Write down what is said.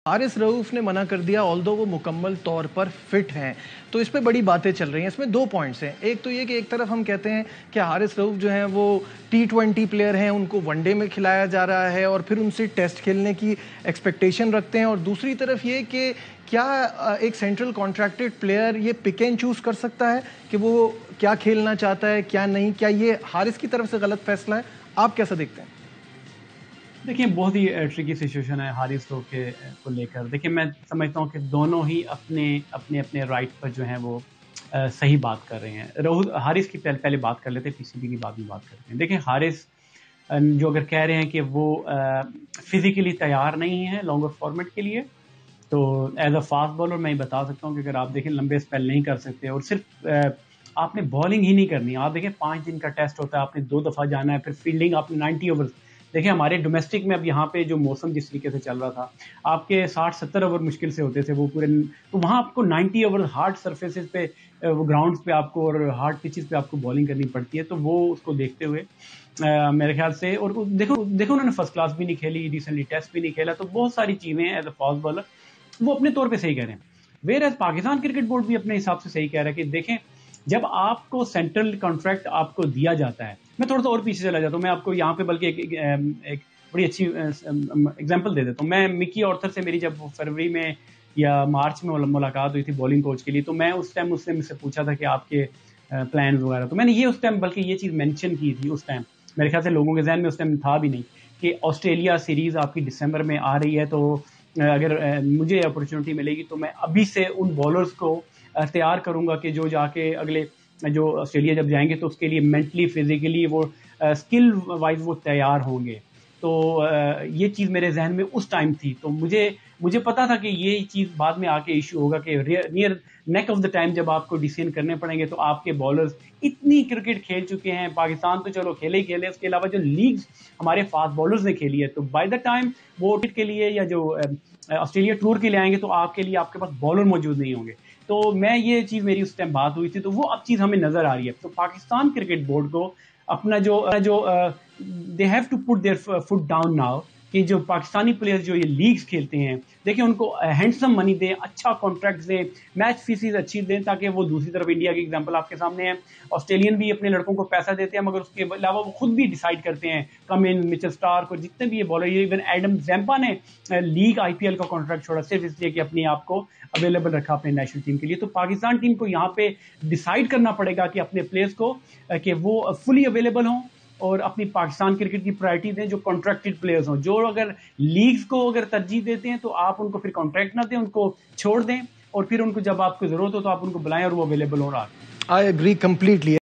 हारिस रऊफ ने मना कर दिया, ऑल्दो वो मुकम्मल तौर पर फिट हैं। तो इस पे बड़ी बातें चल रही हैं। इसमें दो पॉइंट्स हैं। एक तो ये कि एक तरफ हम कहते हैं कि हारिस रऊफ जो हैं वो T20 प्लेयर हैं, उनको वनडे में खिलाया जा रहा है और फिर उनसे टेस्ट खेलने की एक्सपेक्टेशन रखते हैं, और दूसरी तरफ ये कि क्या एक सेंट्रल कॉन्ट्रैक्टेड प्लेयर ये पिक एंड चूज कर सकता है कि वो क्या खेलना चाहता है क्या नहीं। क्या ये हारिस की तरफ से गलत फैसला है? आप कैसा देखते हैं? देखिए, बहुत ही ट्रिकी सिचुएशन है हारिस रऊफ को लेकर। देखिए, मैं समझता हूँ कि दोनों ही अपने अपने अपने राइट पर जो हैं वो सही बात कर रहे हैं। हारिस की पहले बात कर लेते हैं, पीसीबी की बाद में बात करते हैं। देखिए, हारिस जो अगर कह रहे हैं कि वो फिजिकली तैयार नहीं है लॉन्गर फॉर्मेट के लिए, तो एज अ फास्ट बॉलर मैं बता सकता हूँ कि अगर आप देखें लंबे स्पेल नहीं कर सकते और सिर्फ आपने बॉलिंग ही नहीं करनी। आप देखें 5 दिन का टेस्ट होता है, आपने 2 दफ़ा जाना है, फिर फील्डिंग आपने 90 ओवर। देखिए, हमारे डोमेस्टिक में अब यहाँ पे जो मौसम जिस तरीके से चल रहा था, आपके 60-70 ओवर मुश्किल से होते थे वो पूरे। तो वहाँ आपको 90 ओवर हार्ड सर्फेसिस पे, वो ग्राउंड्स पे आपको और हार्ड पिचेस पे आपको बॉलिंग करनी पड़ती है। तो वो उसको देखते हुए मेरे ख्याल से, और देखो उन्होंने फर्स्ट क्लास भी नहीं खेली, रिसेंटली टेस्ट भी नहीं खेला, तो बहुत सारी चीज़ें एज अ फास्ट बॉलर वो अपने तौर पे सही कह रहे हैं। Whereas Pakistan cricket board भी अपने हिसाब से सही कह रहा है कि देखें, जब आपको सेंट्रल कॉन्ट्रैक्ट आपको दिया जाता है, मैं थोड़ा सा और पीछे चला जाता हूँ, मैं आपको यहाँ पे बल्कि एक बड़ी अच्छी एग्जांपल दे देता हूँ। मैं मिकी ऑर्थर से मेरी जब फरवरी में या मार्च में मुलाकात हुई थी बॉलिंग कोच के लिए, तो मैं उस टाइम उसने मुझसे पूछा था कि आपके प्लान वगैरह, तो मैंने ये उस टाइम बल्कि ये चीज़ मेंशन की थी उस टाइम। मेरे ख्याल से लोगों के जहन में उस टाइम था भी नहीं कि ऑस्ट्रेलिया सीरीज़ आपकी दिसंबर में आ रही है, तो अगर मुझे अपॉर्चुनिटी मिलेगी तो मैं अभी से उन बॉलर्स को तैयार करूंगा कि जो जाके अगले जो ऑस्ट्रेलिया जब जाएंगे तो उसके लिए मेंटली फिजिकली वो स्किल वाइज वो तैयार होंगे। तो ये चीज़ मेरे जहन में उस टाइम थी, तो मुझे पता था कि ये चीज़ बाद में आके इशू होगा कि near neck of the time जब आपको डिसीजन करने पड़ेंगे, तो आपके बॉलर्स इतनी क्रिकेट खेल चुके हैं। पाकिस्तान तो चलो खेले ही खेले, उसके अलावा जो लीग्स हमारे फास्ट बॉलर्स ने खेली है, तो बाय द टाइम वो के लिए या जो ऑस्ट्रेलिया टूर के लिए आएंगे तो आपके पास बॉलर मौजूद नहीं होंगे। तो मैं ये चीज़ मेरी उस टाइम बात हुई थी, तो वो अब चीज़ हमें नज़र आ रही है। तो पाकिस्तान क्रिकेट बोर्ड को अपना जो they have to put their foot down now, कि जो पाकिस्तानी प्लेयर्स जो ये लीग्स खेलते हैं, देखिए उनको हैंडसम मनी दें, अच्छा कॉन्ट्रैक्ट दें, मैच फीसिस अच्छी दें, ताकि वो दूसरी तरफ इंडिया की एग्जांपल आपके सामने है। ऑस्ट्रेलियन भी अपने लड़कों को पैसा देते हैं, मगर उसके अलावा वो खुद भी डिसाइड करते हैं, कम इन मिचेल स्टार्क को, जितने भी ये बॉलर, इवन एडम जैम्पा ने लीग IPL का कॉन्ट्रैक्ट छोड़ा सिर्फ इसलिए कि अपने आप को अवेलेबल रखा अपने नेशनल टीम के लिए। तो पाकिस्तान टीम को यहाँ पे डिसाइड करना पड़ेगा कि अपने प्लेयर्स को कि वो फुली अवेलेबल हों और अपनी पाकिस्तान क्रिकेट की प्रायोरिटी दें, जो कॉन्ट्रैक्टेड प्लेयर्स हों। जो अगर लीग्स को अगर तरजीह देते हैं तो आप उनको फिर कॉन्ट्रैक्ट ना दें, उनको छोड़ दें, और फिर उनको जब आपको जरूरत हो तो आप उनको बुलाएं और वो अवेलेबल हो रहा है। I agree completely.